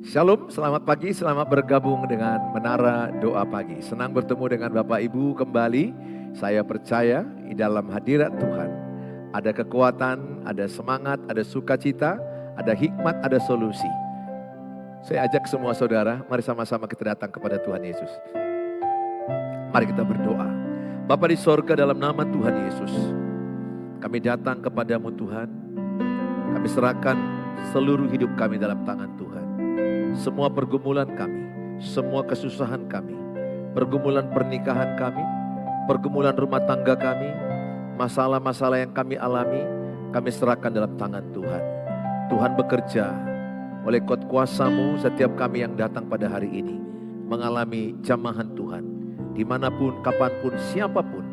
Shalom, selamat pagi, selamat bergabung dengan Menara Doa Pagi. Senang bertemu dengan Bapak Ibu kembali. Saya percaya di dalam hadirat Tuhan ada kekuatan, ada semangat, ada sukacita, ada hikmat, ada solusi. Saya ajak semua saudara, mari sama-sama kita datang kepada Tuhan Yesus. Mari kita berdoa. Bapa di sorga, dalam nama Tuhan Yesus, kami datang kepadamu Tuhan. Kami serahkan seluruh hidup kami dalam tangan Tuhan. Semua pergumulan kami, semua kesusahan kami, pergumulan pernikahan kami, pergumulan rumah tangga kami, masalah-masalah yang kami alami, kami serahkan dalam tangan Tuhan. Tuhan bekerja oleh kuasa-Mu setiap kami yang datang pada hari ini, mengalami jamahan Tuhan. Dimanapun, kapanpun, siapapun,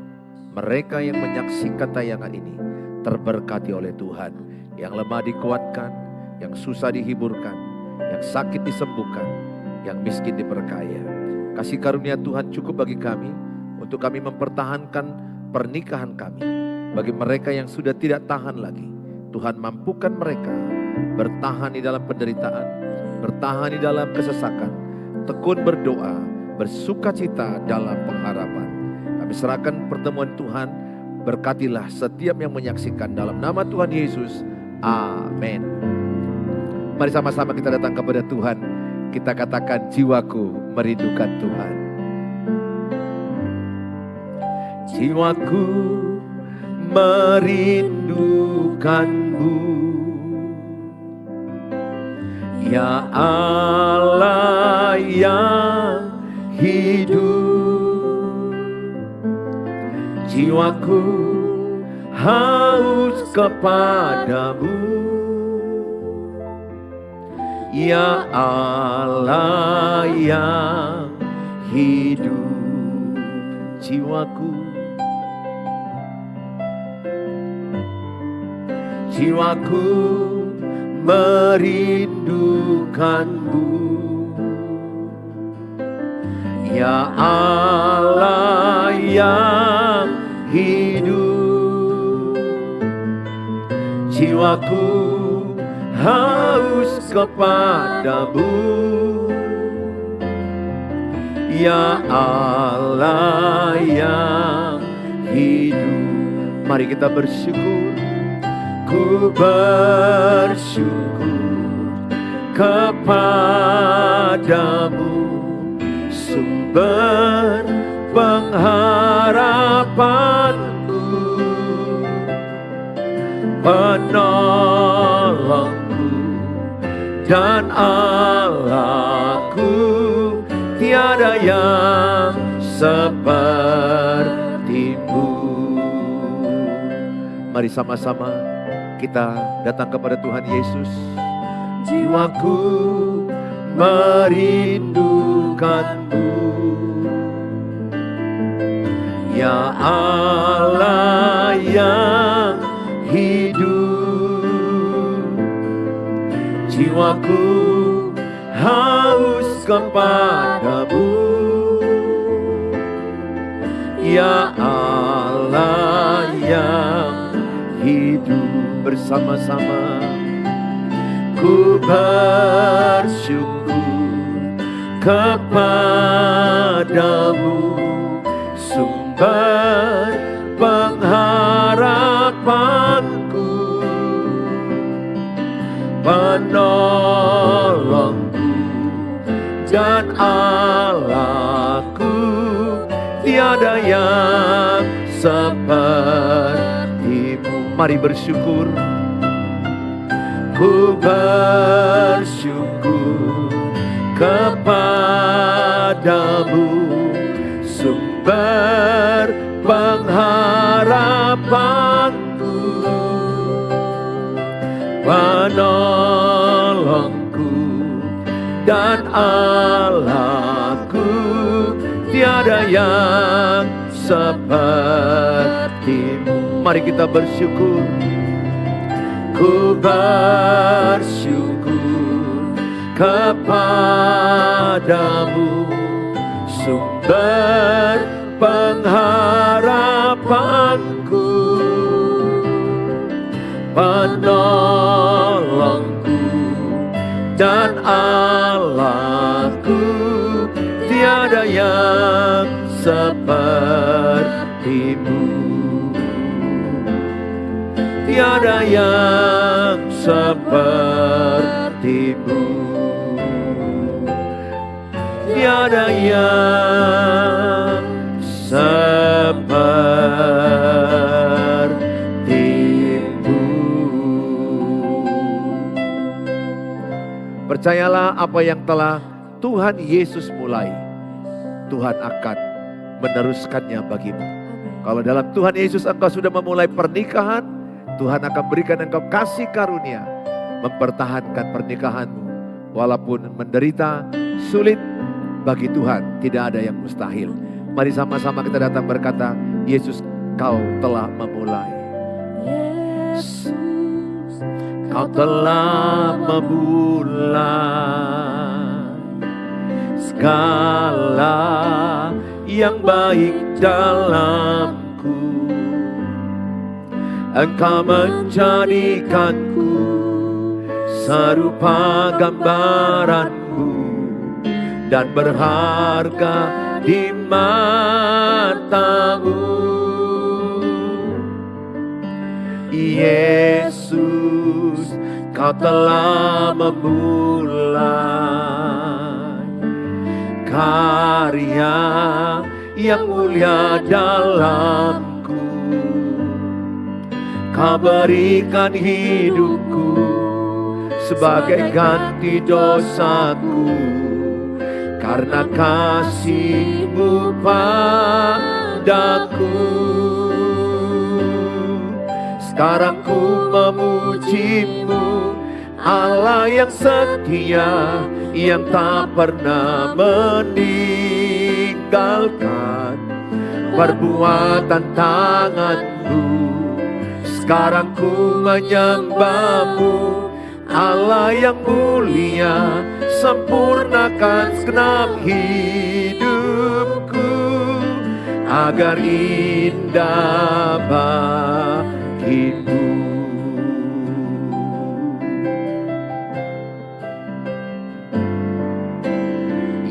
mereka yang menyaksikan tayangan ini, terberkati oleh Tuhan. Yang lemah dikuatkan, yang susah dihiburkan, yang sakit disembuhkan, yang miskin diperkaya. Kasih karunia Tuhan cukup bagi kami, untuk kami mempertahankan pernikahan kami. Bagi mereka yang sudah tidak tahan lagi, Tuhan mampukan mereka bertahan di dalam penderitaan, bertahan di dalam kesesakan, tekun berdoa, bersukacita dalam pengharapan. Kami serahkan pertemuan Tuhan, berkatilah setiap yang menyaksikan dalam nama Tuhan Yesus. Amin. Mari sama-sama kita datang kepada Tuhan. Kita katakan, jiwaku merindukan Tuhan. Jiwaku merindukan-Mu, ya Allah yang hidup. Jiwaku haus kepadamu, ya Allah yang hidup. Jiwaku merindukan-Mu, ya Allah yang hidup. Jiwaku haus kepadamu, ya Allah yang hidup. Mari kita bersyukur. Ku bersyukur kepadamu, sumber pengharapanku, penolongku dan Allahku, tiada yang seperti-Mu. Mari sama-sama kita datang kepada Tuhan Yesus. Jiwaku merindukan-Mu, ya Allah yang hidup. Jiwaku haus kepadamu, ya Allah yang hidup. Bersama-sama ku bersyukur kepadamu, sumber pengharapanku, penolongku dan Allahku, tiada yang seperti-Mu. Mari bersyukur. Ku bersyukur kepadamu, sumber pengharapanku, penolongku dan Allahku, tiada yang seperti-Mu. Mari kita bersyukur. Ku bersyukur kepadamu, sumber pengharapanku, penolongku dan Allahku, tiada yang sepertimu. Tiada yang sepertimu. Tiada yang sepertimu. Percayalah apa yang telah Tuhan Yesus mulai, Tuhan akan meneruskannya bagimu. Kalau dalam Tuhan Yesus engkau sudah memulai pernikahan, Tuhan akan berikan engkau kasih karunia mempertahankan pernikahanmu. Walaupun menderita, sulit, bagi Tuhan tidak ada yang mustahil. Mari sama-sama kita datang berkata, Yesus, kau telah memulai. Yesus, kau telah memulai segala yang baik dalamku. Engkau menjadikanku serupa gambaranmu dan berharga di matamu. Yesus, kau telah memulai karya yang mulia dalamku. Kau berikan hidupku sebagai ganti dosaku, karena kasih-Mu padaku. Sekarang ku memuji-Mu, Allah yang setia, yang tak pernah meninggalkan perbuatan tangan-Mu. Sekarang ku menyembah-Mu, Allah yang mulia, sempurnakan segenap hidupku agar indah bagimu.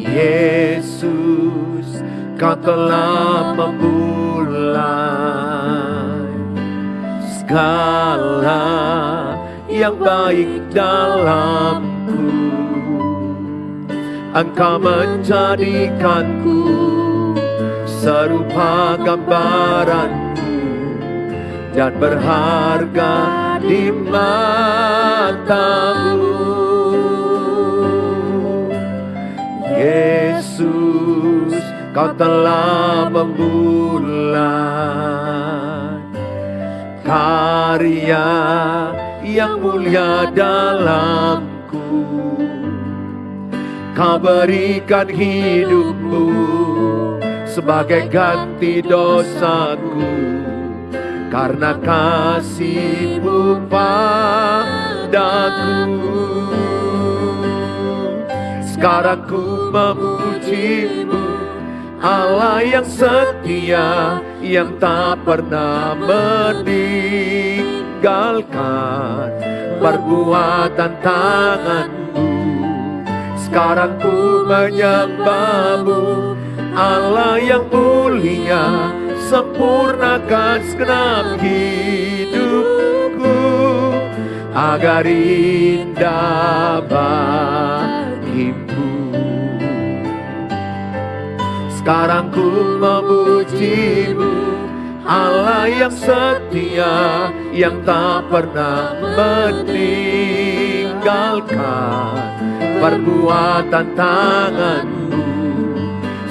Yesus, kau telah memulai segala yang baik dalamku. Engkau menjadikanku serupa gambaran-Mu dan berharga di mata-Mu. Yesus, kau telah memulai karya yang mulia dalamku. Kau berikan hidupmu sebagai ganti dosaku, karena kasih-Mu padaku. Sekarang ku memuji-Mu, Allah yang setia, yang tak pernah meninggalkan perbuatan tangan-Mu. Sekarang ku menyembah-Mu, Allah yang mulia, sempurnakan segenap hidupku agar indah bagimu. Sekarang ku memuji-Mu, Allah yang setia, yang tak pernah meninggalkan perbuatan tangan-Mu.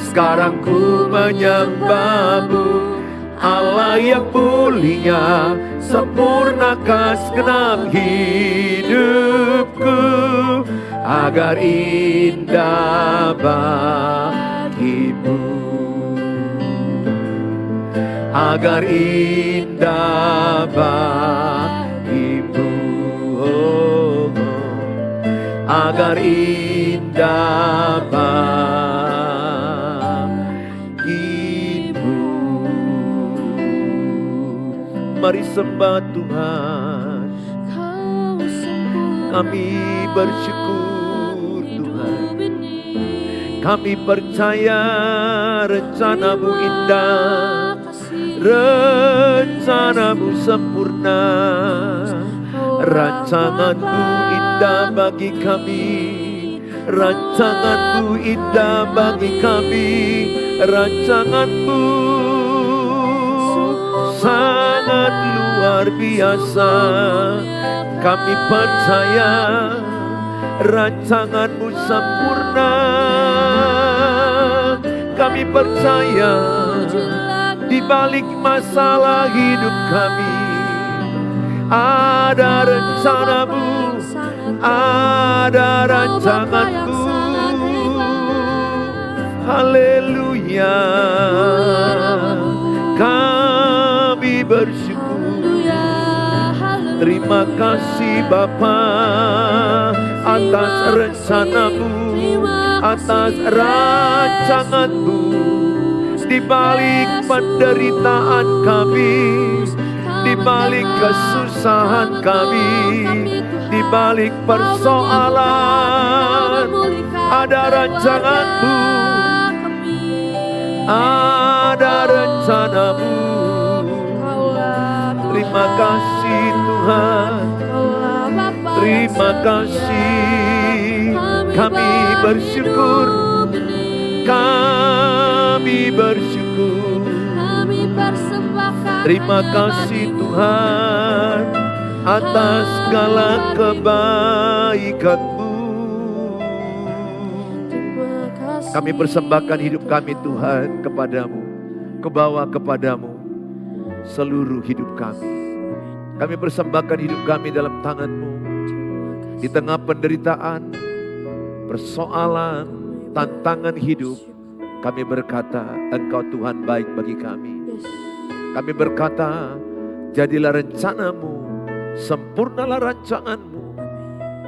Sekarang ku menyembah-Mu, Allah yang mulia, sempurnakan segenap hidupku agar indah bagimu. Agar indah bagimu, oh, oh. Agar indah bagimu. Mari sembah Tuhan, kami bersyukur. Kami percaya rencana-Mu indah, rencana-Mu sempurna, rancangan-Mu indah bagi kami, rancangan-Mu indah bagi kami, rancangan-Mu sangat luar biasa. Kami percaya rancangan-Mu sempurna. Kami percaya di balik masalah hidup kami ada rencana-Mu, ada rancangan-Mu. Haleluya. Kami bersyukur. Terima kasih Bapa atas rencana-Mu, atas rancangan-Mu. Di balik penderitaan kami, di balik kesusahan kami, di balik persoalan, ada rancangan-Mu, ada rencana-Mu. Terima kasih Tuhan, terima kasih. Kami bersyukur, kami bersyukur. Terima kasih Tuhan atas segala kebaikan-Mu. Kami persembahkan hidup kami Tuhan kepadamu, kebawa kepadamu seluruh hidup kami. Kami persembahkan hidup kami dalam tangan-Mu. Di tengah penderitaan, persoalan, tantangan hidup, kami berkata, Engkau Tuhan baik bagi kami. Kami berkata, jadilah rencana-Mu, sempurnalah rancangan-Mu.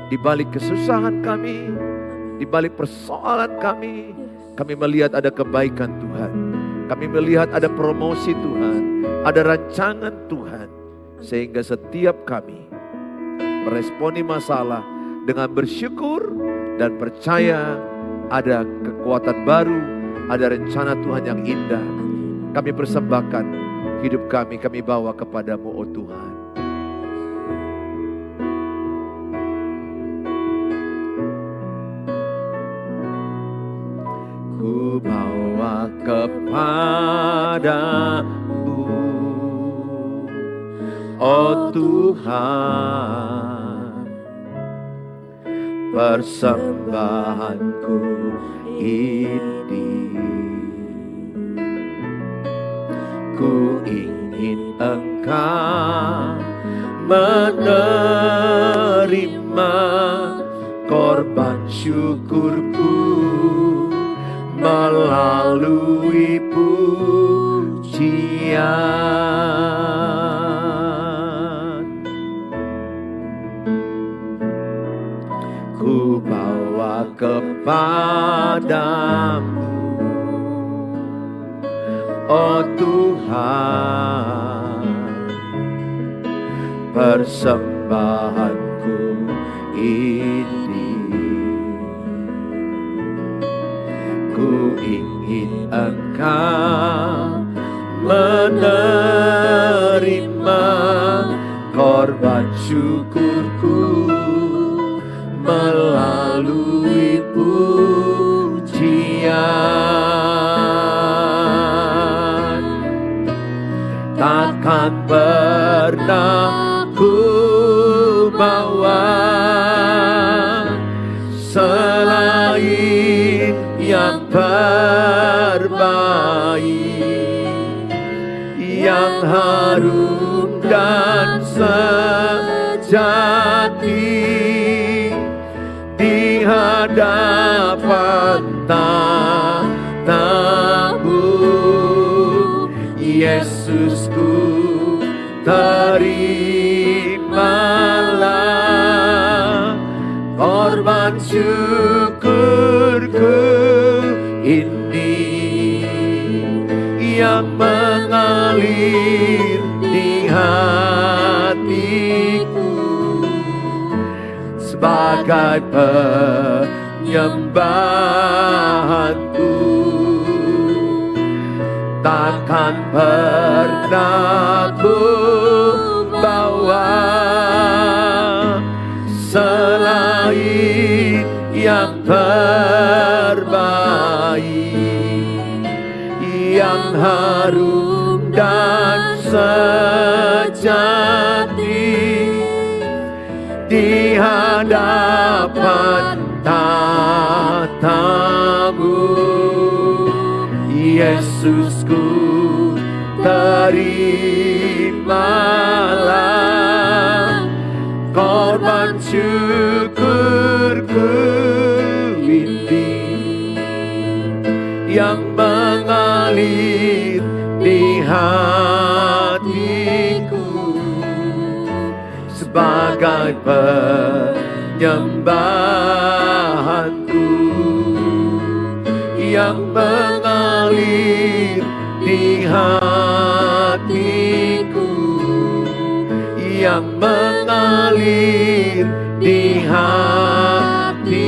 Di balik kesusahan kami, di balik persoalan kami melihat ada kebaikan Tuhan. Kami melihat ada promosi Tuhan, ada rancangan Tuhan. Sehingga setiap kami meresponi masalah dengan bersyukur dan percaya ada kekuatan baru, ada rencana Tuhan yang indah. Kami persembahkan hidup kami bawa kepadamu, oh Tuhan. Ku bawa kepadamu, oh Tuhan, persembahanku ini. Ku ingin Engkau menerima korban syukurku melalui pujian. Ku bawa kepadamu, oh Tuhan, persembahanku ini. Ku ingin Engkau menerima korban syukurku melalui pujian. Takkan pernah ku bawa selain yang terbaik, yang harum dan sejati di hadapan tatamu. Yesusku, terimalah korban syukurku ini yang mengalir di hatiku sebagai penyembahanku. Takkan pernah ku bawa selain yang terbaik, yang harum dan sejati di hadapan tatamu. Yesusku, terimalah korban syukurku ini yang mengalir di hatiku sebagai penyembahanku, yang mengalir di hatiku, yang mengalir di hatiku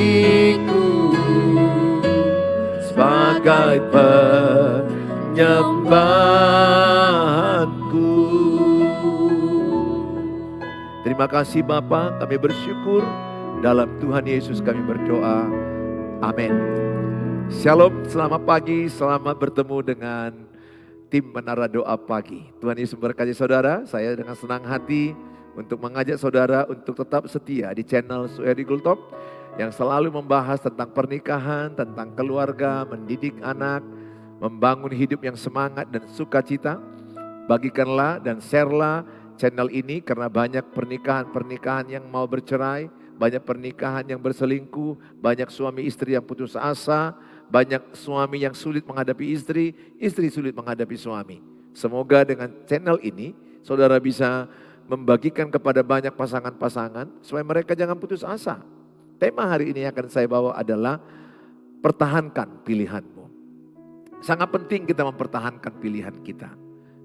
sebagai penyembahanku. Terima kasih Bapa, kami bersyukur dalam Tuhan Yesus kami berdoa. Amin. Shalom, selamat pagi, selamat bertemu dengan tim Menara Doa Pagi. Tuhan Yesus memberkati saudara. Saya dengan senang hati untuk mengajak saudara untuk tetap setia di channel Suheri Gultom yang selalu membahas tentang pernikahan, tentang keluarga, mendidik anak, membangun hidup yang semangat dan sukacita. Bagikanlah dan sharelah channel ini karena banyak pernikahan-pernikahan yang mau bercerai, banyak pernikahan yang berselingkuh, banyak suami istri yang putus asa, banyak suami yang sulit menghadapi istri, istri sulit menghadapi suami. Semoga dengan channel ini saudara bisa membagikan kepada banyak pasangan-pasangan supaya mereka jangan putus asa. Tema hari ini yang akan saya bawa adalah pertahankan pilihanmu. Sangat penting kita mempertahankan pilihan kita.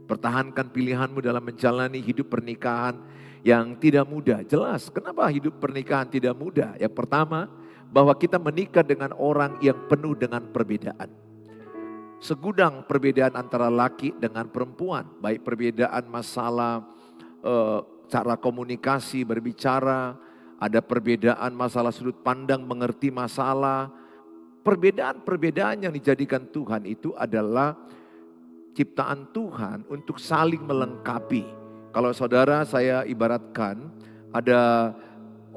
Pertahankan pilihanmu dalam menjalani hidup pernikahan yang tidak mudah. Jelas, kenapa hidup pernikahan tidak mudah? Yang pertama, bahwa kita menikah dengan orang yang penuh dengan perbedaan. Segudang perbedaan antara laki dengan perempuan. Baik perbedaan masalah cara komunikasi, berbicara. Ada perbedaan masalah sudut pandang, mengerti masalah. Perbedaan-perbedaan yang dijadikan Tuhan itu adalah ciptaan Tuhan untuk saling melengkapi. Kalau saudara saya ibaratkan ada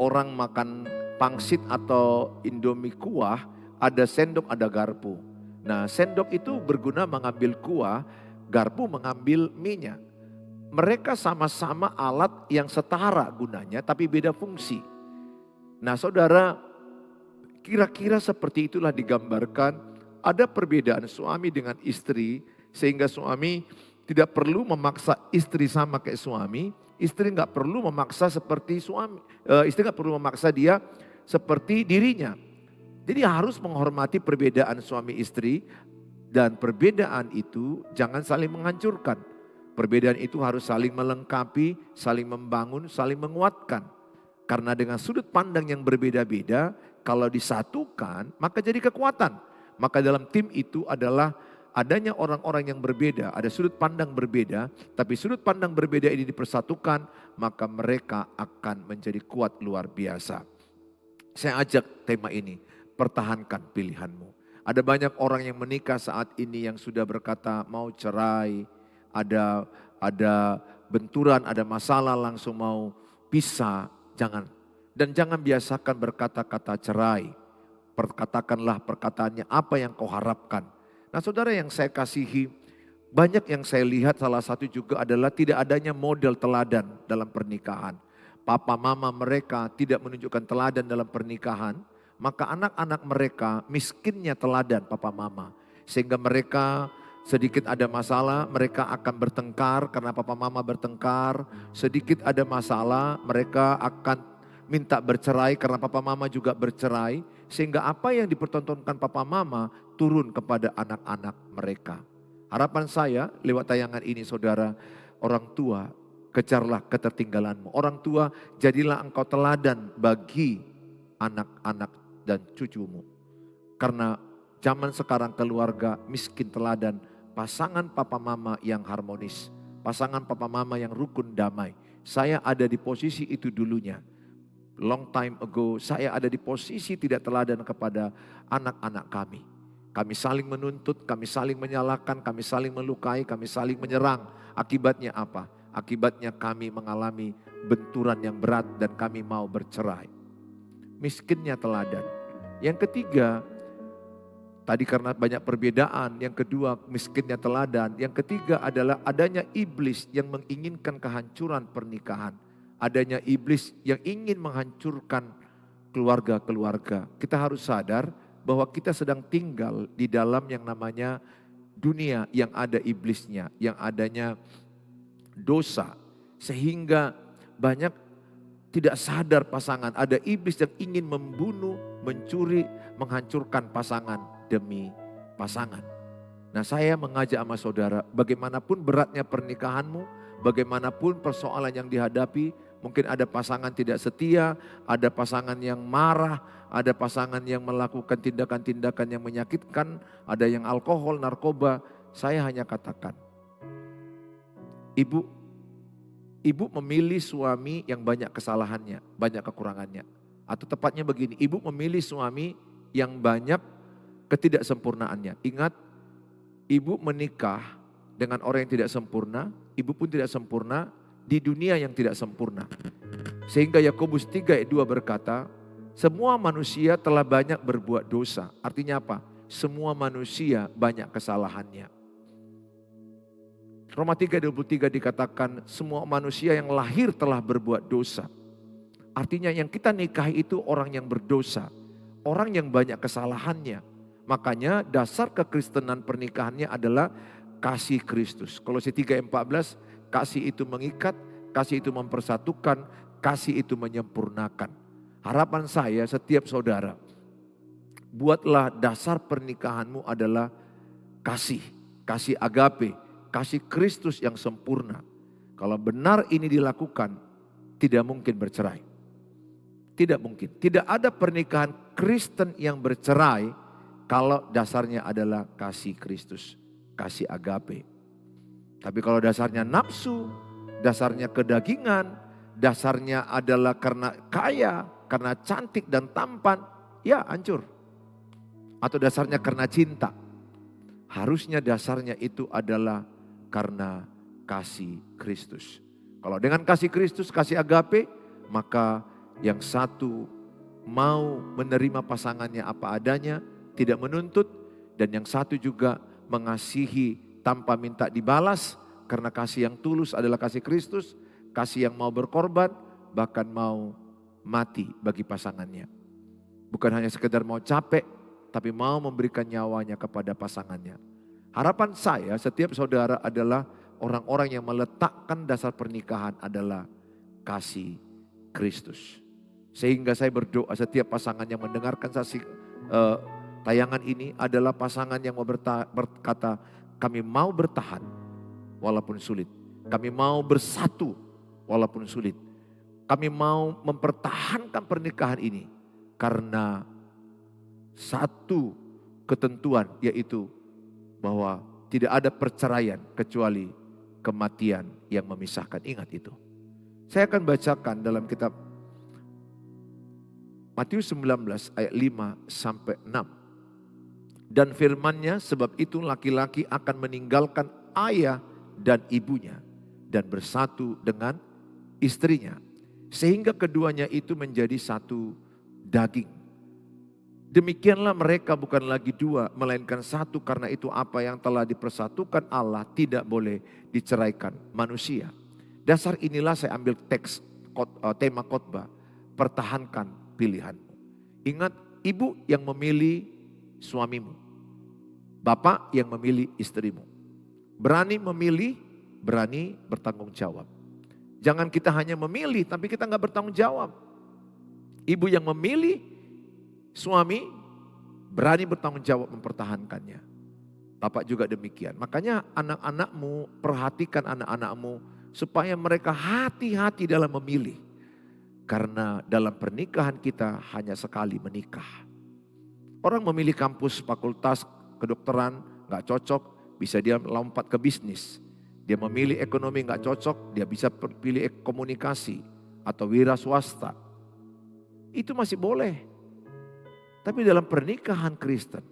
orang makan pangsit atau indomie kuah, ada sendok, ada garpu. Nah, sendok itu berguna mengambil kuah, garpu mengambil minyak. Mereka sama-sama alat yang setara gunanya tapi beda fungsi. Nah, saudara, kira-kira seperti itulah digambarkan ada perbedaan suami dengan istri sehingga suami tidak perlu memaksa istri sama kayak suami, istri nggak perlu memaksa seperti suami, istri nggak perlu memaksa dia seperti dirinya. Jadi harus menghormati perbedaan suami istri dan perbedaan itu jangan saling menghancurkan. Perbedaan itu harus saling melengkapi, saling membangun, saling menguatkan. Karena dengan sudut pandang yang berbeda-beda, kalau disatukan maka jadi kekuatan. Maka dalam tim itu adalah adanya orang-orang yang berbeda, ada sudut pandang berbeda, tapi sudut pandang berbeda ini dipersatukan, maka mereka akan menjadi kuat luar biasa. Saya ajak tema ini, pertahankan pilihanmu. Ada banyak orang yang menikah saat ini yang sudah berkata mau cerai, ada benturan, ada masalah langsung mau pisah, jangan. Dan jangan biasakan berkata-kata cerai. Katakanlah perkataannya apa yang kau harapkan. Nah saudara yang saya kasihi, banyak yang saya lihat salah satu juga adalah tidak adanya model teladan dalam pernikahan. Papa mama mereka tidak menunjukkan teladan dalam pernikahan, maka anak-anak mereka miskinnya teladan papa mama. Sehingga mereka sedikit ada masalah, mereka akan bertengkar karena papa mama bertengkar. Sedikit ada masalah, mereka akan minta bercerai karena papa mama juga bercerai. Sehingga apa yang dipertontonkan papa mama turun kepada anak-anak mereka. Harapan saya lewat tayangan ini saudara, orang tua kejarlah ketertinggalanmu. Orang tua jadilah engkau teladan bagi anak-anak dan cucumu. Karena zaman sekarang keluarga miskin teladan, pasangan papa mama yang harmonis, pasangan papa mama yang rukun damai. Saya ada di posisi itu dulunya. Long time ago saya ada di posisi tidak teladan kepada anak-anak kami. Kami saling menuntut, kami saling menyalahkan, kami saling melukai, kami saling menyerang. Akibatnya apa? Akibatnya kami mengalami benturan yang berat dan kami mau bercerai. Miskinnya teladan. Yang ketiga, tadi karena banyak perbedaan. Yang kedua, miskinnya teladan. Yang ketiga adalah adanya iblis yang menginginkan kehancuran pernikahan. Adanya iblis yang ingin menghancurkan keluarga-keluarga. Kita harus sadar bahwa kita sedang tinggal di dalam yang namanya dunia yang ada iblisnya, yang adanya dosa. Sehingga banyak tidak sadar pasangan, ada iblis yang ingin membunuh, mencuri, menghancurkan pasangan demi pasangan. Nah, saya mengajak sama saudara, bagaimanapun beratnya pernikahanmu, bagaimanapun persoalan yang dihadapi, mungkin ada pasangan tidak setia, ada pasangan yang marah, ada pasangan yang melakukan tindakan-tindakan yang menyakitkan, ada yang alkohol, narkoba. Saya hanya katakan, Ibu memilih suami yang banyak kesalahannya, banyak kekurangannya. Atau tepatnya begini, ibu memilih suami yang banyak ketidaksempurnaannya. Ingat, ibu menikah dengan orang yang tidak sempurna, ibu pun tidak sempurna di dunia yang tidak sempurna. Sehingga Yakobus 3 ayat 2 berkata, semua manusia telah banyak berbuat dosa. Artinya apa? Semua manusia banyak kesalahannya. Roma 3:23 dikatakan semua manusia yang lahir telah berbuat dosa. Artinya yang kita nikahi itu orang yang berdosa. Orang yang banyak kesalahannya. Makanya dasar kekristenan pernikahannya adalah kasih Kristus. Kolose 3:14, kasih itu mengikat, kasih itu mempersatukan, kasih itu menyempurnakan. Harapan saya setiap saudara, buatlah dasar pernikahanmu adalah kasih agape. Kasih Kristus yang sempurna. Kalau benar ini dilakukan, tidak mungkin bercerai. Tidak mungkin. Tidak ada pernikahan Kristen yang bercerai kalau dasarnya adalah kasih Kristus, kasih agape. Tapi kalau dasarnya nafsu, dasarnya kedagingan, dasarnya adalah karena kaya, karena cantik dan tampan, ya hancur. Atau dasarnya karena cinta. Harusnya dasarnya itu adalah karena kasih Kristus. Kalau dengan kasih Kristus, kasih agape, maka yang satu mau menerima pasangannya apa adanya, tidak menuntut, dan yang satu juga mengasihi tanpa minta dibalas, karena kasih yang tulus adalah kasih Kristus, kasih yang mau berkorban, bahkan mau mati bagi pasangannya. Bukan hanya sekedar mau capek, tapi mau memberikan nyawanya kepada pasangannya. Harapan saya setiap saudara adalah orang-orang yang meletakkan dasar pernikahan adalah kasih Kristus. Sehingga saya berdoa setiap pasangan yang mendengarkan tayangan ini adalah pasangan yang mau berkata, kami mau bertahan walaupun sulit. Kami mau bersatu walaupun sulit. Kami mau mempertahankan pernikahan ini karena satu ketentuan, yaitu bahwa tidak ada perceraian kecuali kematian yang memisahkan. Ingat itu. Saya akan bacakan dalam kitab Matius 19 ayat 5 sampai 6. Dan firman-Nya, sebab itu laki-laki akan meninggalkan ayah dan ibunya dan bersatu dengan istrinya, sehingga keduanya itu menjadi satu daging. Demikianlah mereka bukan lagi dua, melainkan satu. Karena itu apa yang telah dipersatukan Allah tidak boleh diceraikan manusia. Dasar inilah saya ambil teks tema khotbah, pertahankan pilihanmu. Ingat, ibu yang memilih suamimu, bapak yang memilih istrimu. Berani memilih, berani bertanggung jawab. Jangan kita hanya memilih tapi kita nggak bertanggung jawab. Ibu yang memilih suami berani bertanggung jawab mempertahankannya. Bapak juga demikian. Makanya anak-anakmu, perhatikan anak-anakmu supaya mereka hati-hati dalam memilih. Karena dalam pernikahan kita hanya sekali menikah. Orang memilih kampus fakultas kedokteran nggak cocok, bisa dia lompat ke bisnis. Dia memilih ekonomi nggak cocok, dia bisa pilih komunikasi atau wira swasta. Itu masih boleh. Tapi dalam pernikahan Kristen,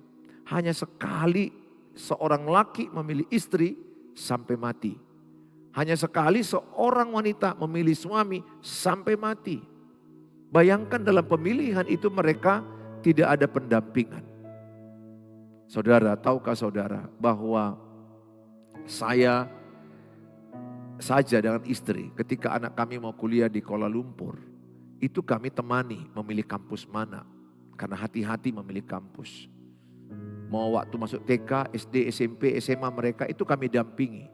hanya sekali seorang laki memilih istri sampai mati. Hanya sekali seorang wanita memilih suami sampai mati. Bayangkan dalam pemilihan itu mereka tidak ada pendampingan. Saudara, tahukah saudara bahwa saya saja dengan istri ketika anak kami mau kuliah di Kuala Lumpur, itu kami temani memilih kampus mana. Karena hati-hati memilih kampus. Mau waktu masuk TK, SD, SMP, SMA mereka itu kami dampingi.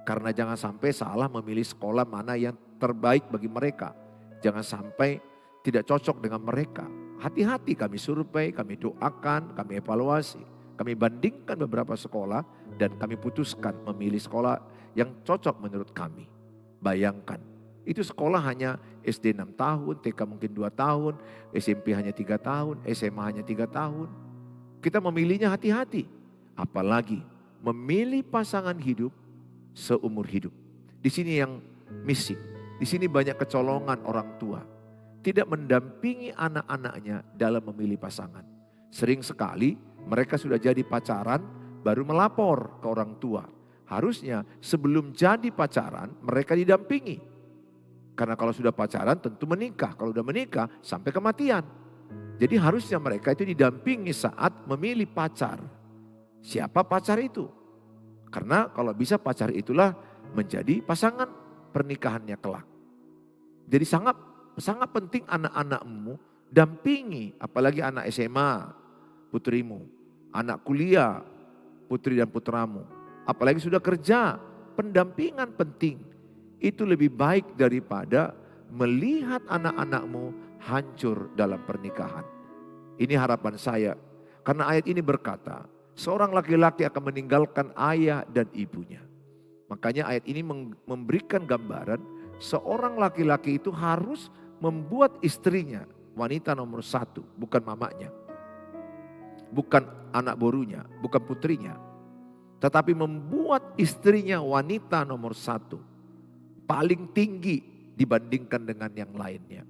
Karena jangan sampai salah memilih sekolah mana yang terbaik bagi mereka. Jangan sampai tidak cocok dengan mereka. Hati-hati kami survei, kami doakan, kami evaluasi. Kami bandingkan beberapa sekolah dan kami putuskan memilih sekolah yang cocok menurut kami. Bayangkan, itu sekolah hanya SD 6 tahun, TK mungkin 2 tahun, SMP hanya 3 tahun, SMA hanya 3 tahun. Kita memilihnya hati-hati. Apalagi memilih pasangan hidup seumur hidup. Di sini yang missing, di sini banyak kecolongan orang tua. Tidak mendampingi anak-anaknya dalam memilih pasangan. Sering sekali mereka sudah jadi pacaran baru melapor ke orang tua. Harusnya sebelum jadi pacaran mereka didampingi. Karena kalau sudah pacaran tentu menikah. Kalau sudah menikah sampai kematian. Jadi harusnya mereka itu didampingi saat memilih pacar. Siapa pacar itu? Karena kalau bisa pacar itulah menjadi pasangan pernikahannya kelak. Jadi sangat penting anak-anakmu dampingi, apalagi anak SMA putrimu, anak kuliah putri dan putramu, apalagi sudah kerja, pendampingan penting. Itu lebih baik daripada melihat anak-anakmu hancur dalam pernikahan. Ini harapan saya, karena ayat ini berkata, seorang laki-laki akan meninggalkan ayah dan ibunya. Makanya ayat ini memberikan gambaran seorang laki-laki itu harus membuat istrinya wanita nomor 1, bukan mamanya. Bukan anak borunya, bukan putrinya. Tetapi membuat istrinya wanita nomor 1. Paling tinggi dibandingkan dengan yang lainnya.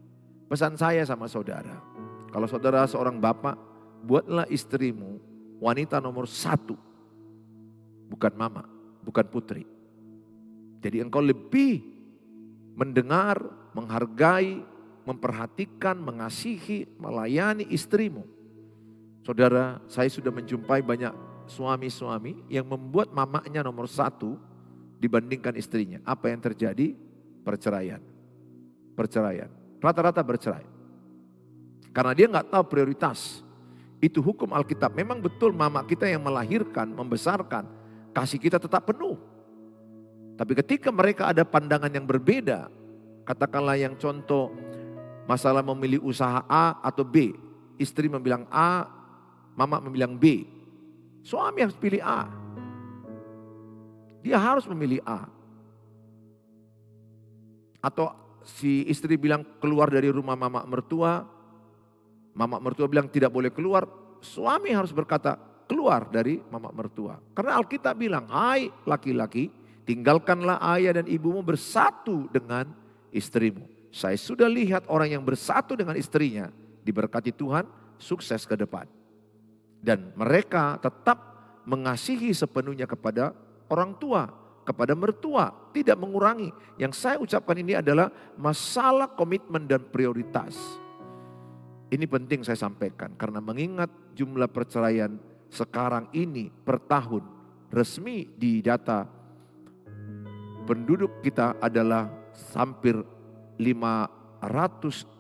Pesan saya sama saudara, kalau saudara seorang bapak, buatlah istrimu wanita nomor 1. Bukan mama, bukan putri. Jadi engkau lebih mendengar, menghargai, memperhatikan, mengasihi, melayani istrimu. Saudara, saya sudah menjumpai banyak suami-suami yang membuat mamanya nomor 1 dibandingkan istrinya. Apa yang terjadi? Perceraian. Rata-rata bercerai. Karena dia nggak tahu prioritas. Itu hukum Alkitab. Memang betul mama kita yang melahirkan, membesarkan. Kasih kita tetap penuh. Tapi ketika mereka ada pandangan yang berbeda. Katakanlah yang contoh masalah memilih usaha A atau B. Istri membilang A, mama membilang B. Suami harus pilih A. Dia harus memilih A. Atau si istri bilang keluar dari rumah mama mertua bilang tidak boleh keluar. Suami harus berkata keluar dari mama mertua. Karena Alkitab bilang, hai laki-laki, tinggalkanlah ayah dan ibumu bersatu dengan istrimu. Saya sudah lihat orang yang bersatu dengan istrinya, diberkati Tuhan, sukses ke depan. Dan mereka tetap mengasihi sepenuhnya kepada orang tua, kepada mertua, tidak mengurangi. Yang saya ucapkan ini adalah masalah komitmen dan prioritas. Ini penting saya sampaikan karena mengingat jumlah perceraian sekarang ini per tahun resmi di data penduduk kita adalah hampir 500.000,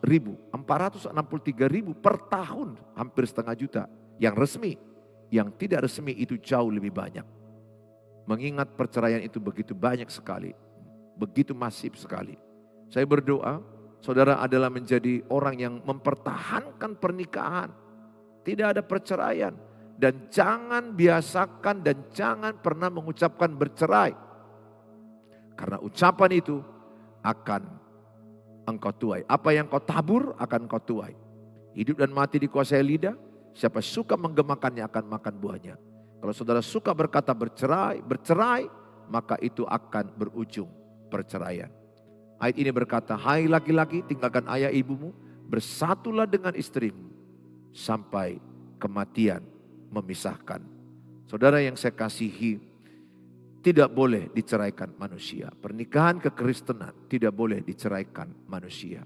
463.000 per tahun, hampir setengah juta yang resmi. Yang tidak resmi itu jauh lebih banyak. Mengingat perceraian itu begitu banyak sekali, begitu masif sekali. Saya berdoa saudara adalah menjadi orang yang mempertahankan pernikahan. Tidak ada perceraian. Dan jangan biasakan dan jangan pernah mengucapkan bercerai. Karena ucapan itu akan engkau tuai. Apa yang kau tabur akan kau tuai. Hidup dan mati dikuasai lidah. Siapa suka menggemakannya akan makan buahnya. Kalau saudara suka berkata bercerai, maka itu akan berujung perceraian. Ayat ini berkata, hai laki-laki, tinggalkan ayah ibumu, bersatulah dengan istrimu, sampai kematian memisahkan. Saudara yang saya kasihi, tidak boleh diceraikan manusia. Pernikahan kekristenan tidak boleh diceraikan manusia.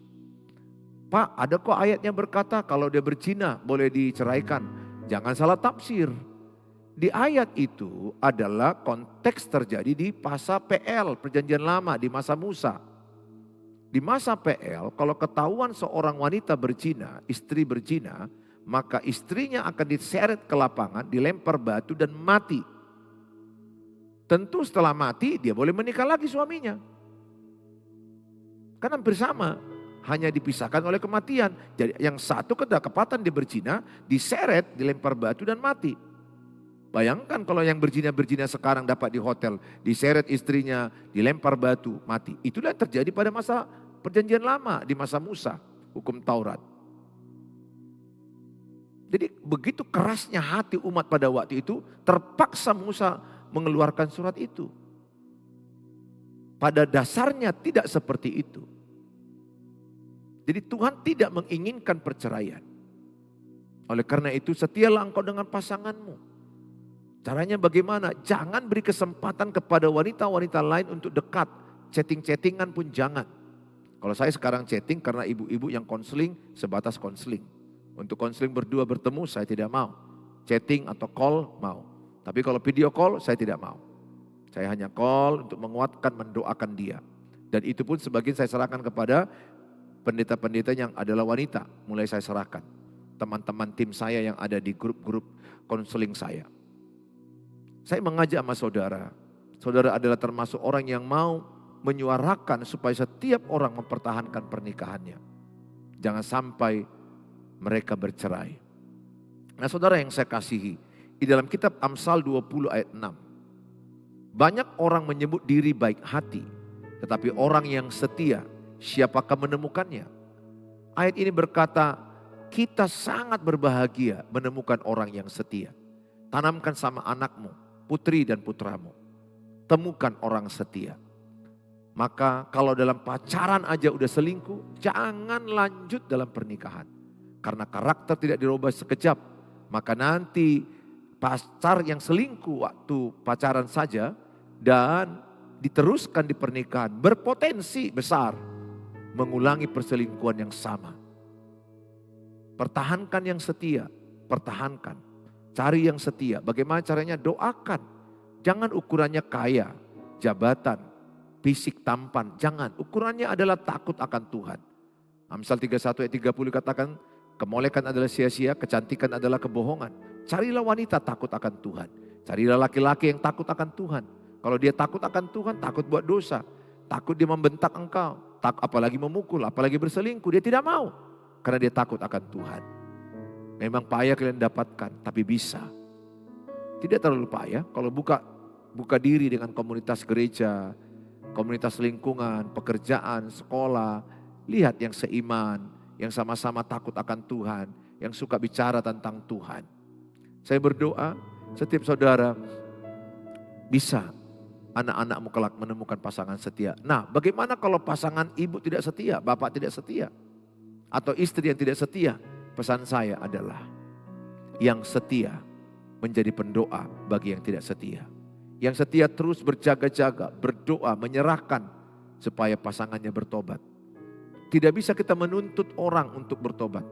Pak, ada kok ayatnya berkata kalau dia berzina boleh diceraikan. Jangan salah tafsir. Di ayat itu adalah konteks terjadi di masa PL, perjanjian lama, di masa Musa. Di masa PL, kalau ketahuan seorang wanita berzina, istri berzina, maka istrinya akan diseret ke lapangan, dilempar batu dan mati. Tentu setelah mati dia boleh menikah lagi suaminya. Kan hampir sama, hanya dipisahkan oleh kematian. Jadi yang satu kedapatan dia berzina, diseret, dilempar batu dan mati. Bayangkan kalau yang berzina sekarang dapat di hotel, diseret istrinya, dilempar batu, mati. Itulah yang terjadi pada masa perjanjian lama, di masa Musa, hukum Taurat. Jadi begitu kerasnya hati umat pada waktu itu, terpaksa Musa mengeluarkan surat itu. Pada dasarnya tidak seperti itu. Jadi Tuhan tidak menginginkan perceraian. Oleh karena itu setialah engkau dengan pasanganmu. Caranya bagaimana? Jangan beri kesempatan kepada wanita-wanita lain untuk dekat. Chatting-chattingan pun jangan. Kalau saya sekarang chatting karena ibu-ibu yang konseling sebatas konseling. Untuk konseling berdua bertemu saya tidak mau. Chatting atau call mau. Tapi kalau video call saya tidak mau. Saya hanya call untuk menguatkan, mendoakan dia. Dan itu pun sebagian saya serahkan kepada pendeta-pendeta yang adalah wanita. Mulai saya serahkan. Teman-teman tim saya yang ada di grup-grup konseling saya. Saya mengajak sama saudara. Saudara adalah termasuk orang yang mau menyuarakan supaya setiap orang mempertahankan pernikahannya. Jangan sampai mereka bercerai. Nah saudara yang saya kasihi, di dalam kitab Amsal 20 ayat 6. Banyak orang menyebut diri baik hati, tetapi orang yang setia, siapakah menemukannya? Ayat ini berkata, kita sangat berbahagia menemukan orang yang setia. Tanamkan sama anakmu, putri dan putramu. Temukan orang setia. Maka kalau dalam pacaran aja udah selingkuh, jangan lanjut dalam pernikahan. Karena karakter tidak dirubah sekejap. Maka nanti pacar yang selingkuh waktu pacaran saja dan diteruskan di pernikahan berpotensi besar mengulangi perselingkuhan yang sama. Pertahankan yang setia, pertahankan. Cari yang setia. Bagaimana caranya? Doakan. Jangan ukurannya kaya, jabatan, fisik tampan. Jangan. Ukurannya adalah takut akan Tuhan. Amsal 31 ayat 30 katakan, kemolekan adalah sia-sia, kecantikan adalah kebohongan. Carilah wanita takut akan Tuhan. Carilah laki-laki yang takut akan Tuhan. Kalau dia takut akan Tuhan, takut buat dosa. Takut dia membentak engkau. Apalagi memukul, apalagi berselingkuh. Dia tidak mau. Karena dia takut akan Tuhan. Memang payah kalian dapatkan, tapi bisa. Tidak terlalu payah kalau buka diri dengan komunitas gereja, komunitas lingkungan, pekerjaan, sekolah. Lihat yang seiman, yang sama-sama takut akan Tuhan, yang suka bicara tentang Tuhan. Saya berdoa setiap saudara bisa anak-anakmu kelak menemukan pasangan setia. Nah, bagaimana kalau pasangan ibu tidak setia, bapak tidak setia? Atau istri yang tidak setia? Pesan saya adalah yang setia menjadi pendoa bagi yang tidak setia. Yang setia terus berjaga-jaga, berdoa, menyerahkan supaya pasangannya bertobat. Tidak bisa kita menuntut orang untuk bertobat.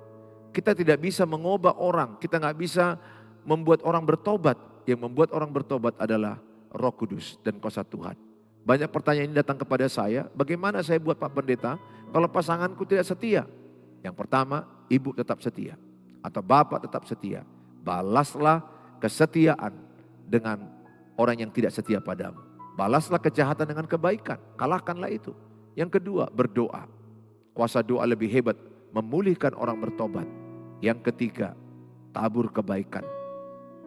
Kita tidak bisa mengubah orang, kita nggak bisa membuat orang bertobat. Yang membuat orang bertobat adalah Roh Kudus dan kuasa Tuhan. Banyak pertanyaan ini datang kepada saya, bagaimana saya buat Pak Pendeta kalau pasanganku tidak setia? Yang pertama, ibu tetap setia atau bapak tetap setia. Balaslah kesetiaan dengan orang yang tidak setia padamu. Balaslah kejahatan dengan kebaikan, kalahkanlah itu. Yang kedua, berdoa. Kuasa doa lebih hebat, memulihkan orang bertobat. Yang ketiga, tabur kebaikan.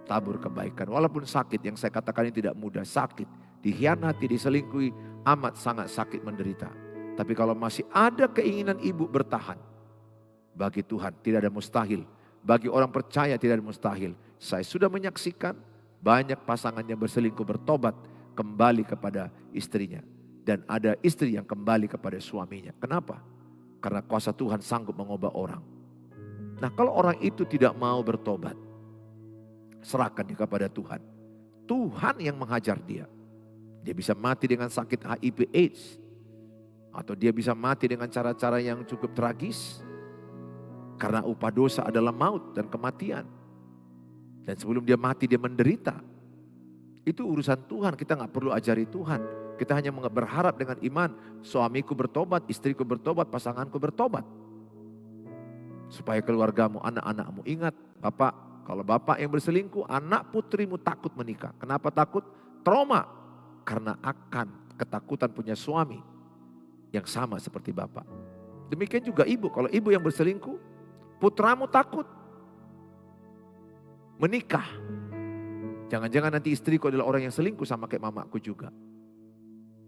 Tabur kebaikan. Walaupun sakit, yang saya katakan ini tidak mudah, sakit. Dikhianati, diselingkuhi, amat sangat sakit menderita. Tapi kalau masih ada keinginan ibu bertahan, bagi Tuhan tidak ada mustahil Bagi orang percaya tidak ada mustahil. Saya sudah menyaksikan banyak pasangan yang berselingkuh bertobat kembali kepada istrinya. Dan ada istri yang kembali kepada suaminya. Kenapa? Karena kuasa Tuhan sanggup mengubah orang. Nah, kalau orang itu tidak mau bertobat, serahkan dia kepada Tuhan. Tuhan yang menghajar dia. Dia bisa mati dengan sakit HIV AIDS. Atau dia bisa mati dengan cara-cara yang cukup tragis. Karena upah dosa adalah maut dan kematian. Dan sebelum dia mati dia menderita. Itu urusan Tuhan, kita gak perlu ajari Tuhan. Kita hanya berharap dengan iman, suamiku bertobat, istriku bertobat, pasanganku bertobat. Supaya keluargamu, anak-anakmu ingat, Bapak, kalau Bapak yang berselingkuh, anak putrimu takut menikah. Kenapa takut? Trauma. Karena akan ketakutan punya suami yang sama seperti Bapak. Demikian juga ibu, kalau ibu yang berselingkuh, putramu takut menikah. Jangan-jangan nanti istriku adalah orang yang selingkuh sama kayak mamaku juga.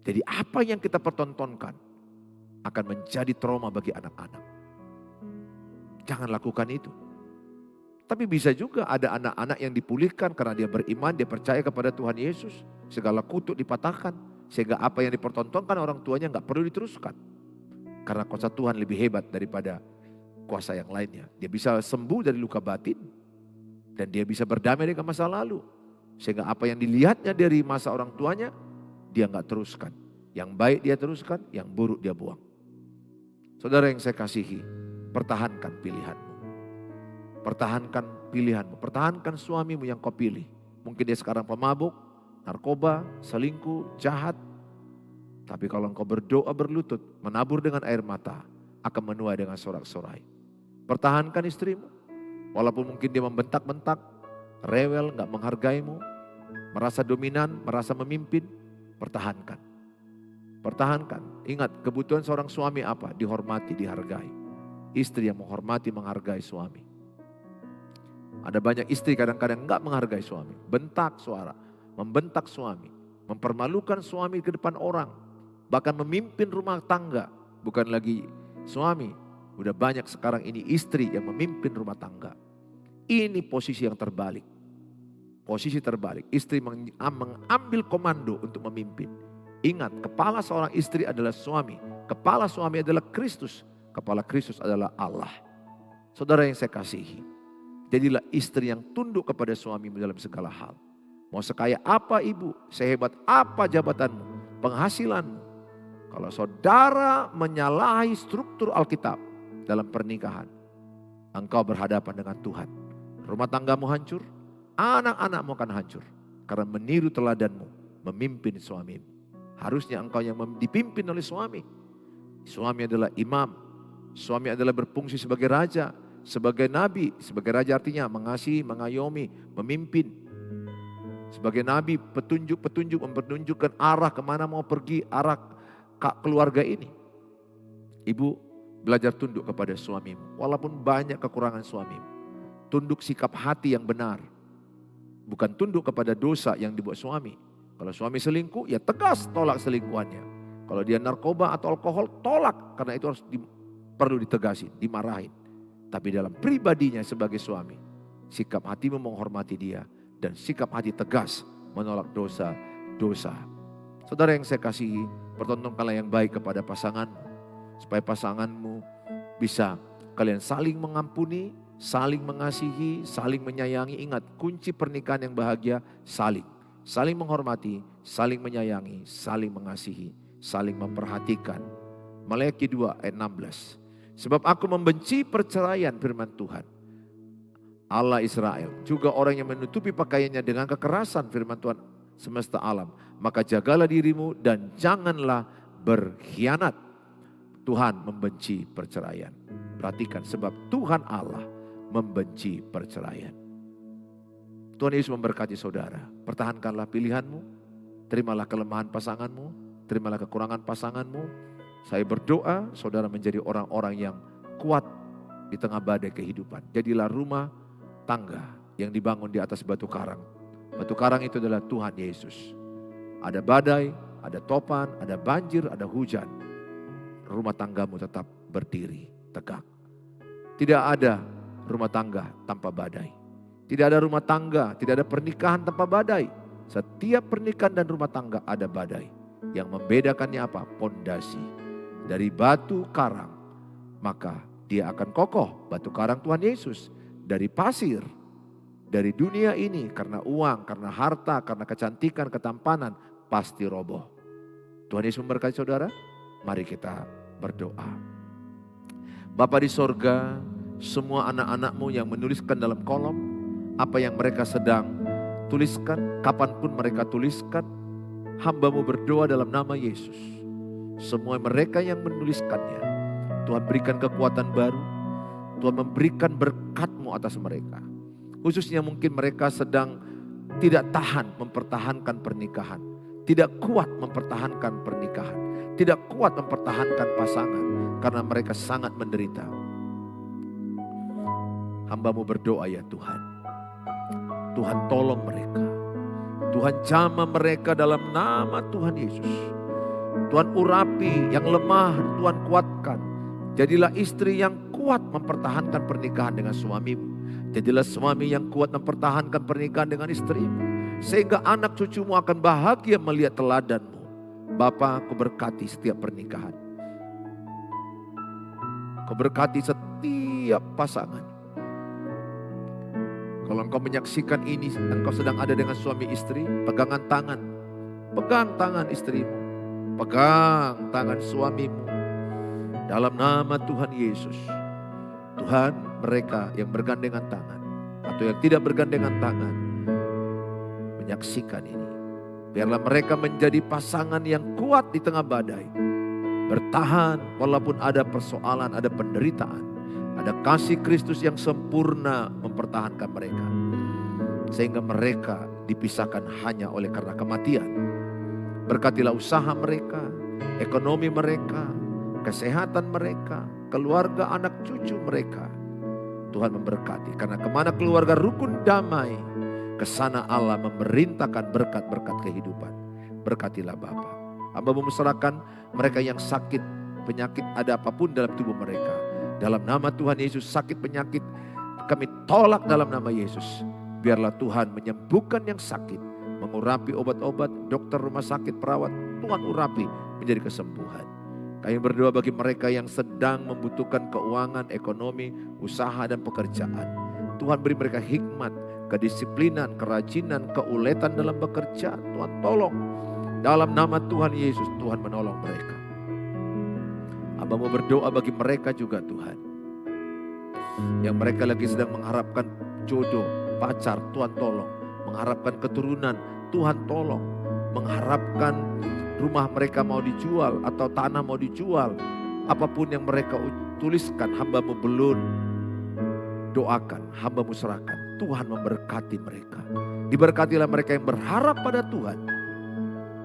Jadi apa yang kita pertontonkan akan menjadi trauma bagi anak-anak. Jangan lakukan itu. Tapi bisa juga ada anak-anak yang dipulihkan karena dia beriman, dia percaya kepada Tuhan Yesus. Segala kutuk dipatahkan. Sehingga apa yang dipertontonkan orang tuanya gak perlu diteruskan. Karena kuasa Tuhan lebih hebat daripada kuasa yang lainnya. Dia bisa sembuh dari luka batin. Dan dia bisa berdamai dengan masa lalu. Sehingga apa yang dilihatnya dari masa orang tuanya, dia gak teruskan. Yang baik dia teruskan, yang buruk dia buang. Saudara yang saya kasihi, pertahankan pilihanmu. Pertahankan pilihanmu. Pertahankan suamimu yang kau pilih. Mungkin dia sekarang pemabuk, narkoba, selingkuh, jahat. Tapi kalau engkau berdoa berlutut, menabur dengan air mata, akan menuai dengan sorak-sorai. Pertahankan istrimu. Walaupun mungkin dia membentak-bentak, rewel, gak menghargaimu, merasa dominan, merasa memimpin, pertahankan. Pertahankan. Ingat, kebutuhan seorang suami apa? Dihormati, dihargai. Istri yang menghormati, menghargai suami. Ada banyak istri kadang-kadang enggak menghargai suami. Bentak suara, membentak suami. Mempermalukan suami ke depan orang. Bahkan memimpin rumah tangga. Bukan lagi suami. Udah banyak sekarang ini istri yang memimpin rumah tangga. Ini posisi yang terbalik. Posisi terbalik. Istri mengambil komando untuk memimpin. Ingat, kepala seorang istri adalah suami. Kepala suami adalah Kristus. Kepala Kristus adalah Allah. Saudara yang saya kasihi. Jadilah istri yang tunduk kepada suamimu dalam segala hal. Mau sekaya apa ibu, sehebat apa jabatanmu, penghasilanmu. Kalau saudara menyalahi struktur Alkitab dalam pernikahan, engkau berhadapan dengan Tuhan. Rumah tanggamu hancur, anak-anakmu akan hancur. Karena meniru teladanmu, memimpin suamimu. Harusnya engkau yang dipimpin oleh suami. Suami adalah imam. Suami adalah berfungsi sebagai raja, sebagai nabi. Sebagai raja artinya mengasihi, mengayomi, memimpin. Sebagai nabi, petunjuk-petunjuk mempertunjukkan arah kemana mau pergi, arah keluarga ini. Ibu, belajar tunduk kepada suamimu. Walaupun banyak kekurangan suamimu. Tunduk sikap hati yang benar. Bukan tunduk kepada dosa yang dibuat suami. Kalau suami selingkuh, ya tegas tolak selingkuhannya. Kalau dia narkoba atau alkohol, tolak. Karena itu harus perlu ditegasin, dimarahin. Tapi dalam pribadinya sebagai suami, sikap hatimu menghormati dia. Dan sikap hati tegas menolak dosa-dosa. Saudara yang saya kasihi, pertontonkanlah yang baik kepada pasanganmu. Supaya pasanganmu bisa kalian saling mengampuni, saling mengasihi, saling menyayangi. Ingat, kunci pernikahan yang bahagia saling. Saling menghormati, saling menyayangi, saling mengasihi, saling memperhatikan. Maleakhi 2 ayat 16. Sebab aku membenci perceraian firman Tuhan. Allah Israel, juga orang yang menutupi pakaiannya dengan kekerasan firman Tuhan semesta alam. Maka jagalah dirimu dan janganlah berkhianat. Tuhan membenci perceraian. Perhatikan, sebab Tuhan Allah membenci perceraian. Tuhan Yesus memberkati saudara. Pertahankanlah pilihanmu. Terimalah kelemahan pasanganmu. Terimalah kekurangan pasanganmu. Saya berdoa saudara menjadi orang-orang yang kuat di tengah badai kehidupan. Jadilah rumah tangga yang dibangun di atas batu karang. Batu karang itu adalah Tuhan Yesus. Ada badai, ada topan, ada banjir, ada hujan. Rumah tanggamu tetap berdiri tegak. Tidak ada rumah tangga tanpa badai. Tidak ada rumah tangga, tidak ada pernikahan tanpa badai. Setiap pernikahan dan rumah tangga ada badai. Yang membedakannya apa? Pondasi. Dari batu karang, maka dia akan kokoh. Batu karang Tuhan Yesus. Dari pasir, dari dunia ini, karena uang, karena harta, karena kecantikan, ketampanan, pasti roboh. Tuhan Yesus memberkati saudara. Mari kita berdoa. Bapa di sorga, semua anak-anakmu yang menuliskan dalam kolom apa yang mereka sedang tuliskan, kapanpun mereka tuliskan, hamba-Mu berdoa dalam nama Yesus. Semua mereka yang menuliskannya, Tuhan berikan kekuatan baru, Tuhan memberikan berkat-Mu atas mereka. Khususnya mungkin mereka sedang tidak tahan mempertahankan pernikahan, tidak kuat mempertahankan pernikahan, tidak kuat mempertahankan pasangan karena mereka sangat menderita. Hamba-Mu berdoa ya Tuhan. Tuhan tolong mereka. Tuhan jamah mereka dalam nama Tuhan Yesus. Tuhan urapi yang lemah, Tuhan kuatkan. Jadilah istri yang kuat mempertahankan pernikahan dengan suamimu. Jadilah suami yang kuat mempertahankan pernikahan dengan istrimu. Sehingga anak cucumu akan bahagia melihat teladanmu. Bapa, Kau berkati setiap pernikahan. Kau berkati setiap pasangan. Kalau engkau menyaksikan ini, engkau sedang ada dengan suami istri, pegangan tangan. Pegang tangan istrimu. Pegang tangan suamimu. Dalam nama Tuhan Yesus. Tuhan, mereka yang bergandengan tangan atau yang tidak bergandengan tangan menyaksikan ini. Biarlah mereka menjadi pasangan yang kuat di tengah badai. Bertahan walaupun ada persoalan, ada penderitaan. Ada kasih Kristus yang sempurna mempertahankan mereka. Sehingga mereka dipisahkan hanya oleh karena kematian. Berkatilah usaha mereka, ekonomi mereka, kesehatan mereka, keluarga anak cucu mereka. Tuhan memberkati. Karena kemana keluarga rukun damai, kesana Allah memerintahkan berkat-berkat kehidupan. Berkatilah Bapa. Hamba-Mu menyerahkan mereka yang sakit, penyakit ada apapun dalam tubuh mereka. Dalam nama Tuhan Yesus, sakit penyakit kami tolak dalam nama Yesus. Biarlah Tuhan menyembuhkan yang sakit, mengurapi obat-obat, dokter rumah sakit, perawat, Tuhan urapi menjadi kesembuhan. Kami berdoa bagi mereka yang sedang membutuhkan keuangan, ekonomi, usaha dan pekerjaan. Tuhan beri mereka hikmat, kedisiplinan, kerajinan, keuletan dalam bekerja. Tuhan tolong. Dalam nama Tuhan Yesus, Tuhan menolong mereka. Hamba-Mu berdoa bagi mereka juga Tuhan. Yang mereka lagi sedang mengharapkan jodoh, pacar, Tuhan tolong. Mengharapkan keturunan, Tuhan tolong. Mengharapkan rumah mereka mau dijual atau tanah mau dijual. Apapun yang mereka tuliskan, hamba-Mu belum doakan, hamba-Mu serahkan. Tuhan memberkati mereka. Diberkatilah mereka yang berharap pada Tuhan.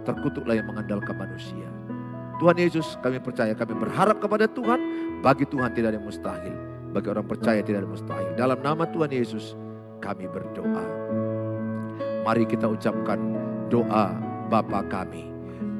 Terkutuklah yang mengandalkan manusia. Tuhan Yesus, kami percaya, kami berharap kepada Tuhan. Bagi Tuhan tidak ada yang mustahil. Bagi orang percaya tidak ada yang mustahil. Dalam nama Tuhan Yesus kami berdoa. Mari kita ucapkan doa Bapa kami.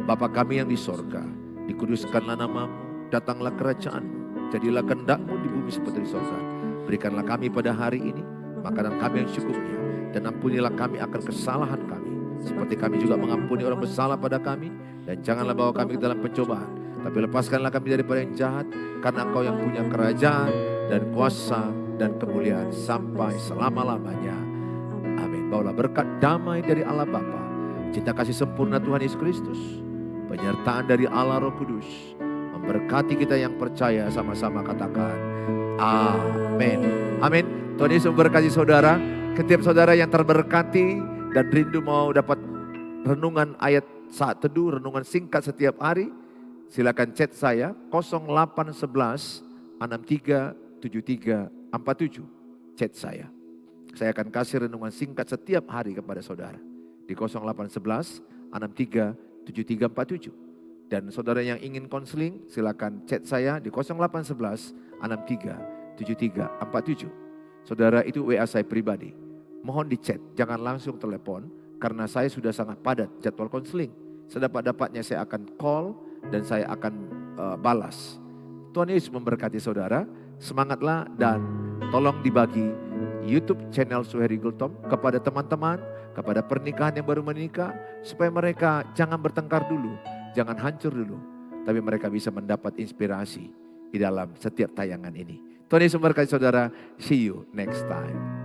Bapa kami yang di sorga, dikuduskanlah nama-Mu, datanglah kerajaan-Mu, jadilah kehendak-Mu di bumi seperti di sorga. Berikanlah kami pada hari ini makanan kami yang cukupnya, dan ampunilah kami akan kesalahan kami, seperti kami juga mengampuni orang bersalah pada kami. Dan janganlah bawa kami ke dalam pencobaan, tapi lepaskanlah kami daripada yang jahat, karena Engkau yang punya kerajaan dan kuasa dan kemuliaan sampai selama-lamanya. Amin. Bawalah berkat damai dari Allah Bapa, cinta kasih sempurna Tuhan Yesus Kristus, penyertaan dari Allah Roh Kudus, memberkati kita yang percaya. Sama-sama katakan amin. Amin. Tuhan Yesus memberkati saudara. Setiap saudara yang terberkati dan rindu mau dapat renungan ayat saat teduh, renungan singkat setiap hari, silakan chat saya 0811 63 73 47. Chat saya. Saya akan kasih renungan singkat setiap hari kepada saudara di 0811 63 73 47. Dan saudara yang ingin konseling, silakan chat saya di 0811 63 73 47. Saudara, itu WA saya pribadi. Mohon di chat, jangan langsung telepon, karena saya sudah sangat padat jadwal konseling. Sedapat-dapatnya saya akan call dan saya akan balas. Tuhan Yesus memberkati saudara. semangatlah dan tolong dibagi YouTube channel Suheri Gultom kepada teman-teman, kepada pernikahan yang baru menikah, supaya mereka jangan bertengkar dulu, jangan hancur dulu, tapi mereka bisa mendapat inspirasi di dalam setiap tayangan ini. Tuhan Yesus memberkati saudara. See you next time.